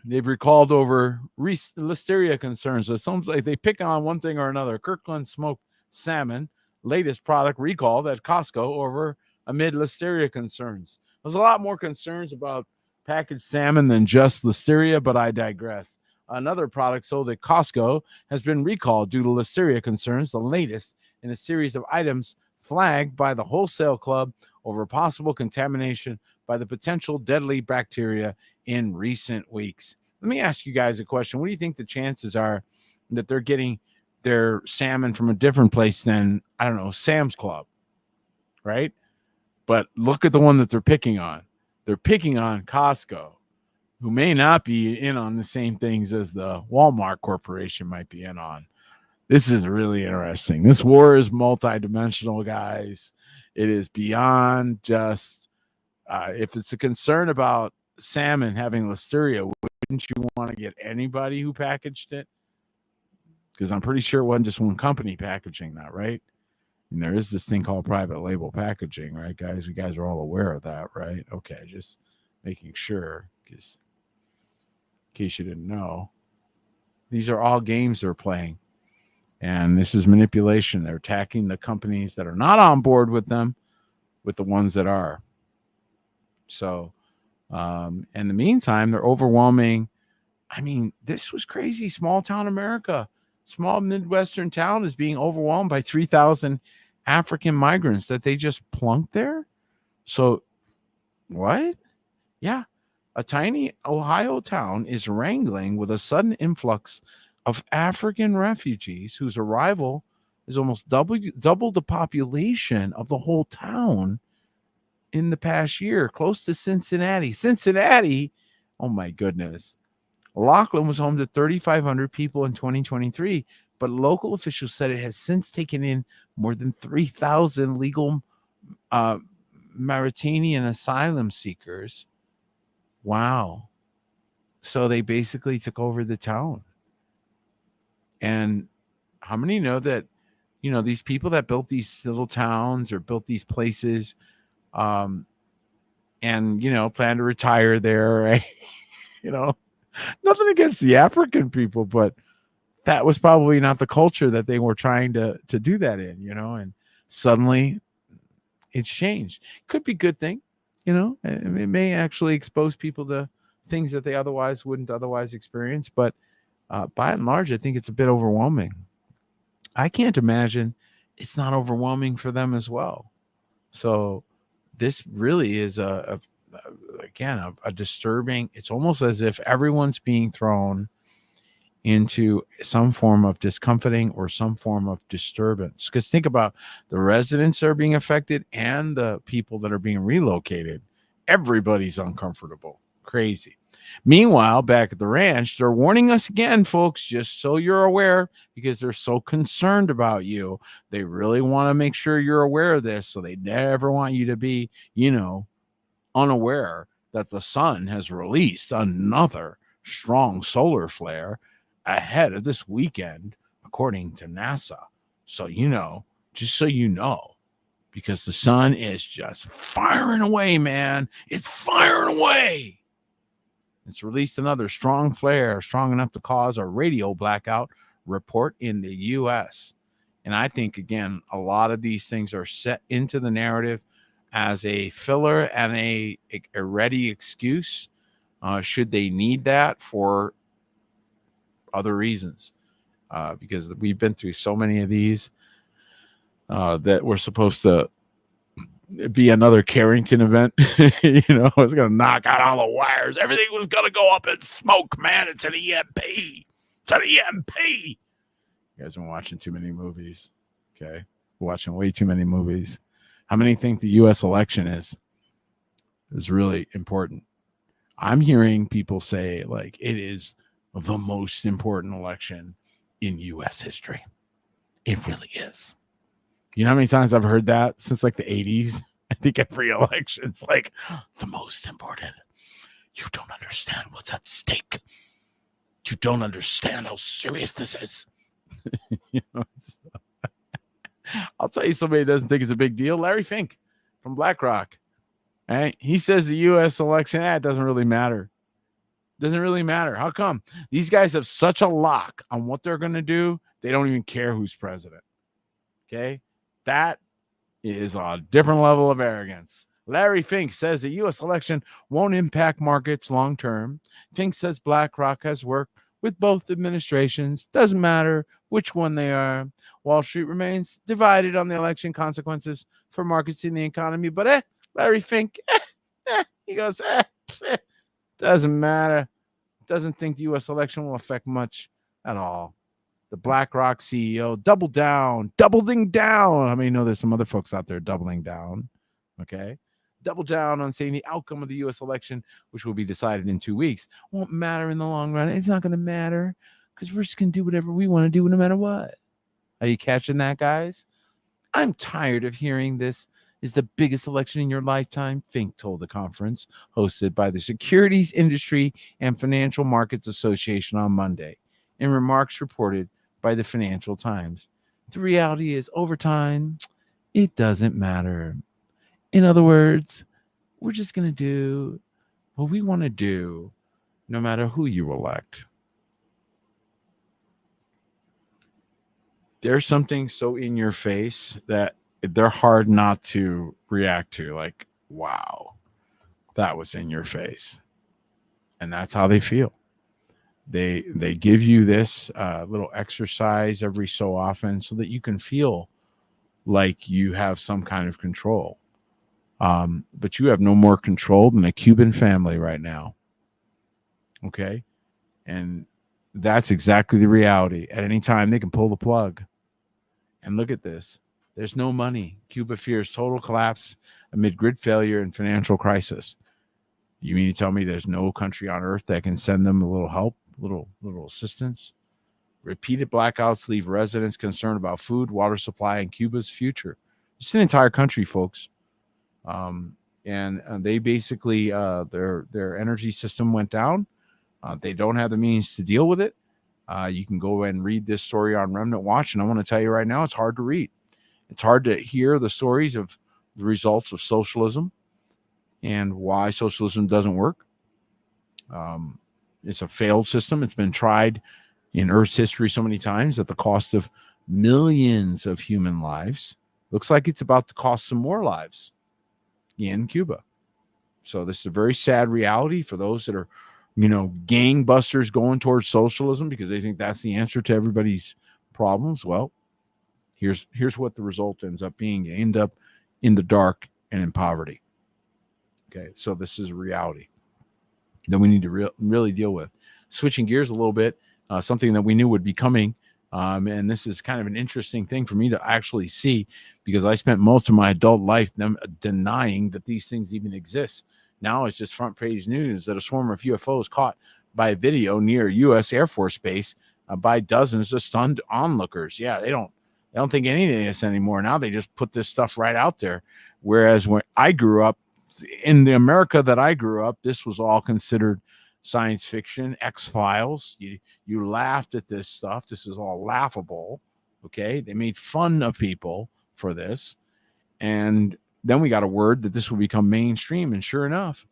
They've recalled over listeria concerns. So it sounds like they pick on one thing or another. Kirkland smoked salmon, latest product recalled at Costco over amid listeria concerns. There's a lot more concerns about packaged salmon than just listeria, but I digress. Another product sold at Costco has been recalled due to listeria concerns, the latest in a series of items flagged by the wholesale club over possible contamination by the potential deadly bacteria in recent weeks. Let me ask you guys a question. What do you think the chances are that they're getting their salmon from a different place than, I don't know, Sam's Club, right? But look at the one that they're picking on. They're picking on Costco, who may not be in on the same things as the Walmart Corporation might be in on. This is really interesting. This war is multidimensional, guys. It is beyond just, if it's a concern about salmon having listeria, wouldn't you want to get anybody who packaged it? Because I'm pretty sure it wasn't just one company packaging that, right? And there is this thing called private label packaging, right, guys? You guys are all aware of that, right? Okay, just making sure, because in case you didn't know, these are all games they're playing. And this is manipulation. They're attacking the companies that are not on board with them with the ones that are. So, in the meantime, they're overwhelming. I mean, this was crazy. Small town America, small Midwestern town is being overwhelmed by 3,000 African migrants that they just plunked there. So, what? Yeah. A tiny Ohio town is wrangling with a sudden influx of African refugees whose arrival is almost double the population of the whole town in the past year, close to Cincinnati. Cincinnati, oh my goodness. Laughlin was home to 3,500 people in 2023, but local officials said it has since taken in more than 3,000 legal Mauritanian asylum seekers. Wow. So they basically took over the town. And how many know that, these people that built these little towns or built these places, and, plan to retire there, right? Nothing against the African people, but that was probably not the culture that they were trying to do that in, and suddenly it's changed. Could be a good thing, it may actually expose people to things that they wouldn't otherwise experience. But by and large, I think it's a bit overwhelming. I can't imagine it's not overwhelming for them as well. So this really is a disturbing. It's almost as if everyone's being thrown into some form of discomforting or some form of disturbance. Because think about the residents that are being affected and the people that are being relocated. Everybody's uncomfortable. Crazy. Meanwhile, back at the ranch, they're warning us again, folks, just so you're aware, because they're so concerned about you. They really want to make sure you're aware of this, so they never want you to be, unaware that the sun has released another strong solar flare ahead of this weekend, according to NASA. So, just so you know, because the sun is just firing away, man. It's firing away. It's released another strong flare, strong enough to cause a radio blackout report in the U.S. And I think, again, a lot of these things are set into the narrative as a filler and a ready excuse, should they need that for other reasons. Because we've been through so many of these that we're supposed to be another Carrington event. It's going to knock out all the wires. Everything was going to go up in smoke, man. It's an EMP. It's an EMP. You guys have been watching too many movies. Okay. Watching way too many movies. How many think the U.S. election is really important? I'm hearing people say, like, it is the most important election in U.S. history. It really is. You know how many times I've heard that since like the 80s? I think every election's like the most important. You don't understand what's at stake. You don't understand how serious this is. I'll tell you somebody who doesn't think it's a big deal. Larry Fink from BlackRock. Right? He says the U.S. election, it doesn't really matter. Doesn't really matter. How come? These guys have such a lock on what they're going to do, they don't even care who's president. Okay? That is a different level of arrogance. Larry Fink says the U.S. election won't impact markets long term. Fink says BlackRock has worked with both administrations. Doesn't matter which one they are. Wall Street remains divided on the election consequences for markets and the economy. But Larry Fink, he goes, doesn't matter. Doesn't think the U.S. election will affect much at all. The BlackRock CEO doubling down. I mean, there's some other folks out there doubling down. Okay. Double down on saying the outcome of the U.S. election, which will be decided in 2 weeks, won't matter in the long run. It's not going to matter because we're just going to do whatever we want to do no matter what. Are you catching that, guys? I'm tired of hearing this is the biggest election in your lifetime, Fink told the conference hosted by the Securities Industry and Financial Markets Association on Monday in remarks reported by the Financial Times. The reality is, over time, it doesn't matter. In other words, we're just going to do what we want to do no matter who you elect. There's something so in your face that they're hard not to react to. Like, wow, that was in your face. And that's how they feel. They give you this little exercise every so often so that you can feel like you have some kind of control. But you have no more control than a Cuban family right now. Okay? And that's exactly the reality. At any time, they can pull the plug. And look at this. There's no money. Cuba fears total collapse amid grid failure and financial crisis. You mean to tell me there's no country on earth that can send them a little help, little assistance? Repeated blackouts leave residents concerned about food, water supply, and Cuba's future. It's an entire country, folks. And they basically, their energy system went down. They don't have the means to deal with it. You can go and read this story on Remnant Watch, and I want to tell you right now, it's hard to read. It's hard to hear the stories of the results of socialism and why socialism doesn't work. It's a failed system. It's been tried in Earth's history so many times at the cost of millions of human lives. Looks like it's about to cost some more lives in Cuba. So this is a very sad reality for those that are, gangbusters going towards socialism because they think that's the answer to everybody's problems. Well, here's what the result ends up being. You end up in the dark and in poverty. Okay, so this is a reality that we need to really deal with. Switching gears a little bit, something that we knew would be coming, and this is kind of an interesting thing for me to actually see because I spent most of my adult life denying that these things even exist. Now it's just front page news that a swarm of UFOs caught by video near U.S. Air Force Base by dozens of stunned onlookers. Yeah, they don't think anything of this anymore. Now they just put this stuff right out there. Whereas when I grew up, in the America that I grew up, this was all considered science fiction, X-Files. You laughed at this stuff. This is all laughable. Okay, they made fun of people for this, and then we got a word that this will become mainstream. And sure enough,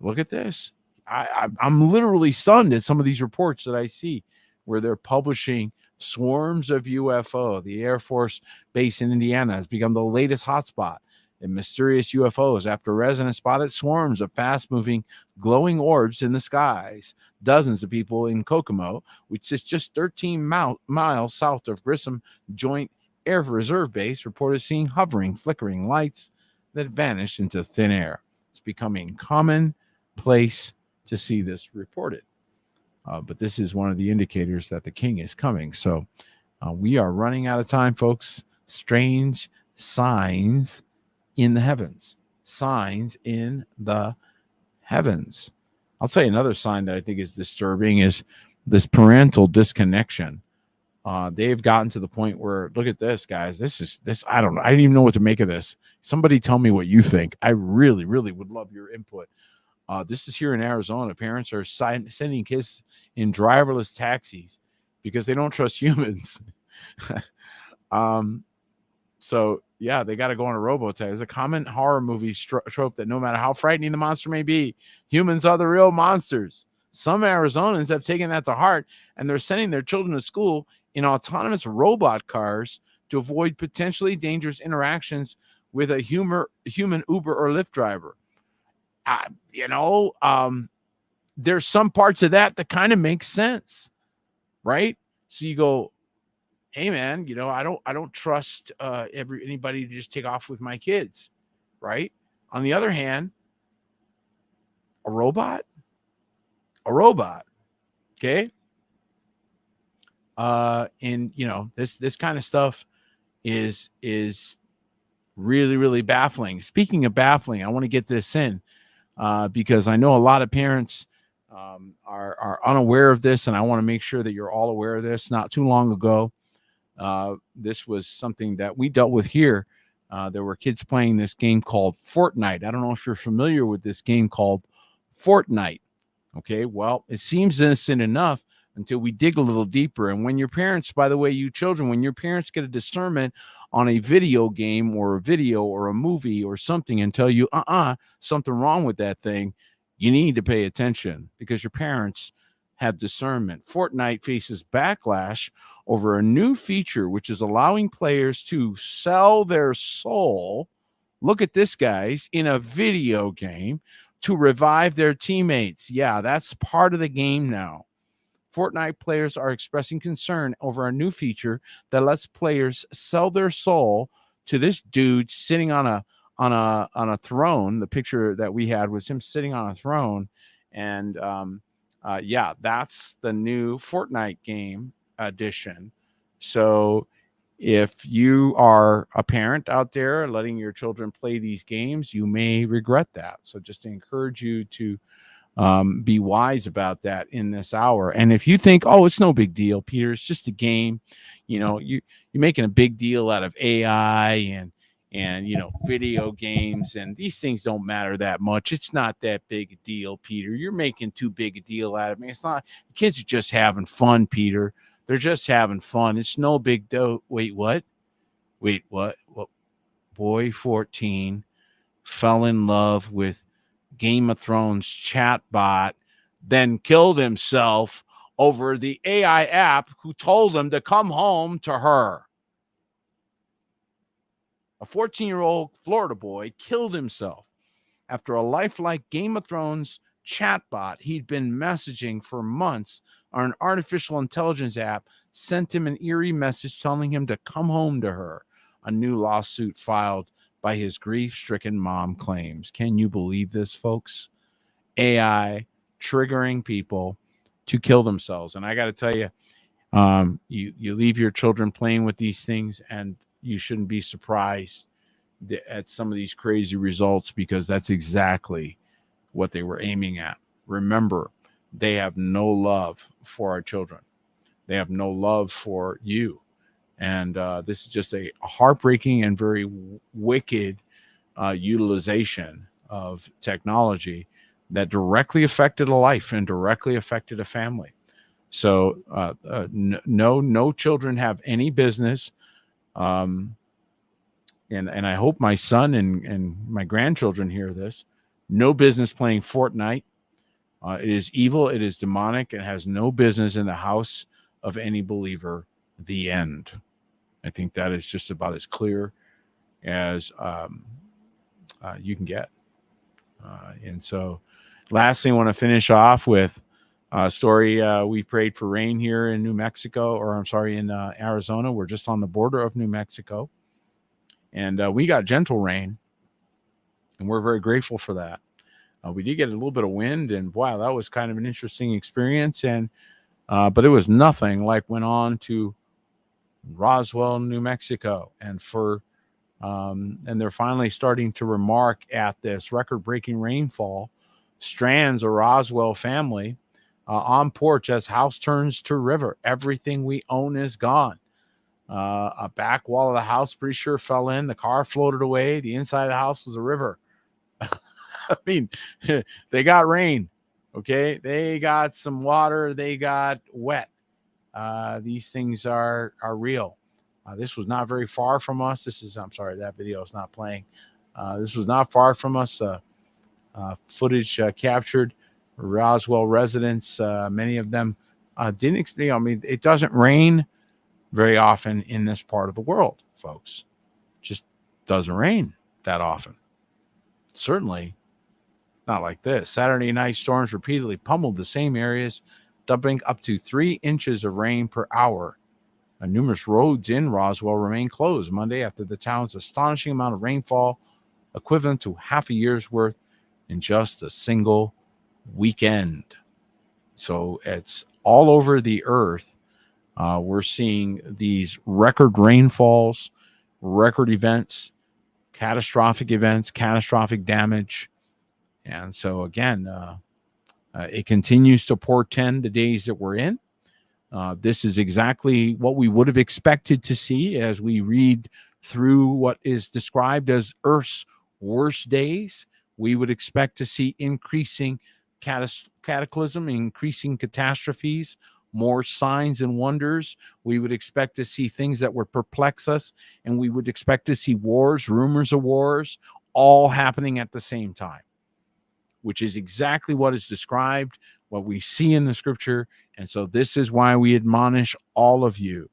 look at this. I'm literally stunned at some of these reports that I see where they're publishing swarms of UFO. The Air Force Base in Indiana has become the latest hotspot in mysterious UFOs after residents spotted swarms of fast-moving, glowing orbs in the skies. Dozens of people in Kokomo, which is just 13 miles south of Grissom Joint Air Reserve Base, reported seeing hovering, flickering lights that vanished into thin air. It's becoming commonplace to see this reported. But this is one of the indicators that the king is coming. So we are running out of time, folks. Strange signs in the heavens. Signs in the heavens. I'll tell you another sign that I think is disturbing is this parental disconnection. They've gotten to the point where, look at this, guys. This. I don't know. I didn't even know what to make of this. Somebody tell me what you think. I really, really would love your input. This is here in Arizona. Parents are sending kids in driverless taxis because they don't trust humans. So, yeah, they got to go on a robo-taxi. There's a common horror movie trope that no matter how frightening the monster may be, humans are the real monsters. Some Arizonans have taken that to heart, and they're sending their children to school in autonomous robot cars to avoid potentially dangerous interactions with a human Uber or Lyft driver. There's some parts of that kind of make sense, right? So you go, hey man, I don't trust anybody to just take off with my kids, right? On the other hand, a robot, okay? And this kind of stuff is really, really baffling. Speaking of baffling, I want to get this in because I know a lot of parents are unaware of this, and I want to make sure that you're all aware of this. Not too long ago, this was something that we dealt with here. There were kids playing this game called Fortnite. I don't know if you're familiar with this game called Fortnite. Okay, well, it seems innocent enough until we dig a little deeper. And when your parents, by the way, you children, when your parents get a discernment on a video game or a video or a movie or something and tell you, something wrong with that thing, you need to pay attention because your parents have discernment. Fortnite faces backlash over a new feature, which is allowing players to sell their soul. Look at this, guys, in a video game to revive their teammates. Yeah, that's part of the game now. Fortnite players are expressing concern over a new feature that lets players sell their soul to this dude sitting on a throne. The picture that we had was him sitting on a throne, and that's the new Fortnite game edition. So if you are a parent out there letting your children play these games, you may regret that. So just to encourage you to be wise about that in this hour. And if you think, oh, it's no big deal, Peter, it's just a game, you're making a big deal out of AI and video games, and these things don't matter that much. It's not that big a deal, Peter. You're making too big a deal out of it. It's not. Kids are just having fun, Peter. They're just having fun. It's no big deal. Wait, what? What? Boy 14 fell in love with Game of Thrones chatbot, then killed himself over the AI app who told him to come home to her. A 14-year-old Florida boy killed himself after a lifelike Game of Thrones chatbot he'd been messaging for months on an artificial intelligence app sent him an eerie message telling him to come home to her. A new lawsuit filed by his grief-stricken mom claims. Can you believe this, folks? AI triggering people to kill themselves. And I got to tell you, you leave your children playing with these things, and you shouldn't be surprised at some of these crazy results, because that's exactly what they were aiming at. Remember, they have no love for our children. They have no love for you. And this is just a heartbreaking and very wicked utilization of technology that directly affected a life and directly affected a family. So no children have any business. And I hope my son and my grandchildren hear this. No business playing Fortnite. It is evil. It is demonic. It has no business in the house of any believer. The end. I think that is just about as clear as you can get. And so lastly, I want to finish off with a story. We prayed for rain here in New Mexico, or I'm sorry, in Arizona. We're just on the border of New Mexico. And we got gentle rain, and we're very grateful for that. We did get a little bit of wind, and wow, that was kind of an interesting experience. And but it was nothing like went on to Roswell, New Mexico, and they're finally starting to remark at this record-breaking rainfall. Strands a Roswell family on porch as house turns to river. Everything we own is gone. A back wall of the house pretty sure fell in. The car floated away. The inside of the house was a river. I mean, they got rain. Okay, they got some water. They got wet. These things are real. This was not very far from us. I'm sorry, that video is not playing. This was not far from us. Footage captured Roswell residents. Many of them didn't expect. I mean, it doesn't rain very often in this part of the world, folks. Just doesn't rain that often. Certainly not like this. Saturday night storms repeatedly pummeled the same areas, dumping up to 3 inches of rain per hour. Numerous roads in Roswell remain closed Monday after the town's astonishing amount of rainfall, equivalent to half a year's worth in just a single weekend. So it's all over the earth. We're seeing these record rainfalls, record events, catastrophic damage. And so again, it continues to portend the days that we're in. This is exactly what we would have expected to see as we read through what is described as Earth's worst days. We would expect to see increasing cataclysm, increasing catastrophes, more signs and wonders. We would expect to see things that would perplex us, and we would expect to see wars, rumors of wars, all happening at the same time, which is exactly what is described, what we see in the scripture. And so this is why we admonish all of you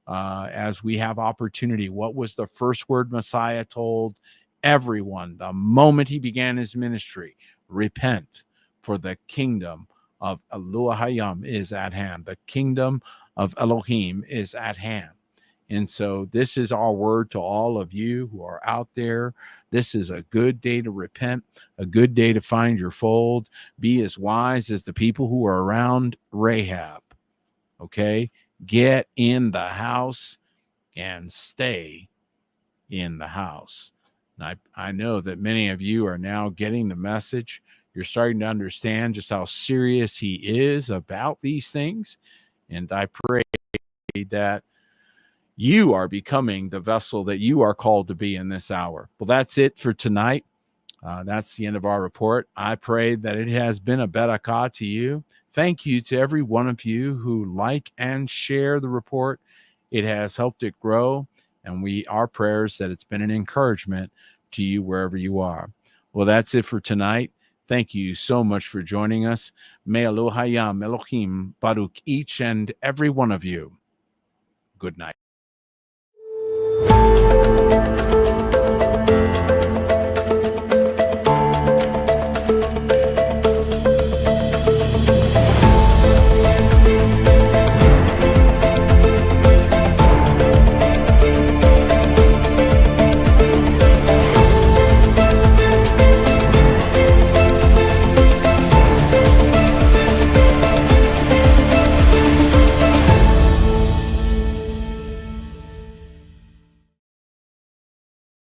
as we have opportunity. What was the first word Messiah told everyone the moment he began his ministry? Repent, for the kingdom of Elohim is at hand. The kingdom of Elohim is at hand. And so this is our word to all of you who are out there. This is a good day to repent, a good day to find your fold. Be as wise as the people who are around Rahab. Okay? Get in the house and stay in the house. And I know that many of you are now getting the message. You're starting to understand just how serious he is about these things. And I pray that you are becoming the vessel that you are called to be in this hour. Well, that's it for tonight. That's the end of our report. I pray that it has been a barakah to you. Thank you to every one of you who like and share the report. It has helped it grow, and our prayers that it's been an encouragement to you wherever you are. Well, that's it for tonight. Thank you so much for joining us. May Elohim Baruch each and every one of you. Good night.